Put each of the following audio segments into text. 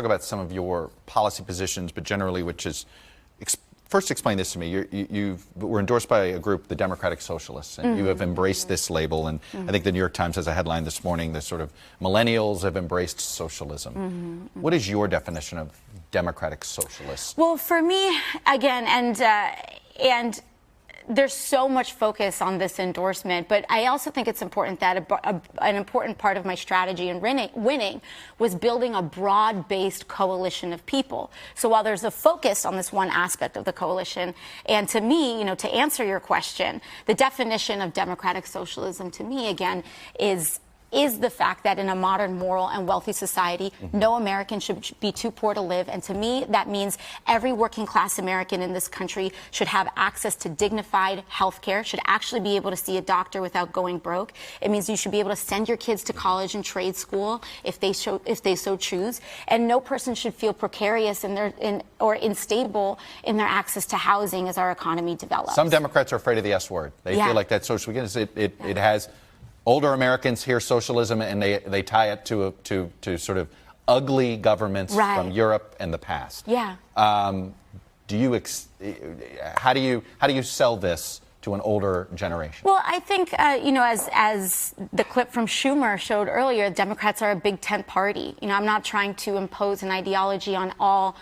Talk about some of your policy positions, but generally, which is, first explain this to me. You were endorsed by a group, the Democratic Socialists, and you have embraced this label. And I think the New York Times has a headline this morning, the sort of millennials have embraced socialism. What is your definition of Democratic Socialists? Well, for me, again, and there's so much focus on this endorsement, but I also think it's important that an important part of my strategy in winning was building a broad-based coalition of people. So while there's a focus on this one aspect of the coalition, and to me, you know, to answer your question, the definition of democratic socialism to me, again, is the fact that in a modern, moral, and wealthy society, no American should be too poor to live. And to me, that means every working-class American in this country should have access to dignified health care, should actually be able to see a doctor without going broke. It means you should be able to send your kids to college and trade school if they so choose. And no person should feel precarious or unstable in their access to housing as our economy develops. Some Democrats are afraid of the S word. They feel like that social, it has... Older Americans hear socialism and they tie it to sort of ugly governments from Europe and the past. Yeah. How do you sell this to an older generation? Well, I think you know, as the clip from Schumer showed earlier, Democrats are a big tent party. You know, I'm not trying to impose an ideology on all,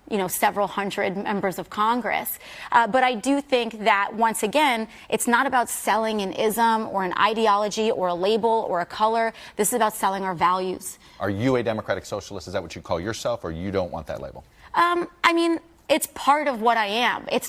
you know, several hundred members of Congress. But I do think that, once again, it's not about selling an ism or an ideology or a label or a color. This is about selling our values. Are you a Democratic Socialist? Is that what you call yourself, or you don't want that label? I mean, it's part of what I am. It's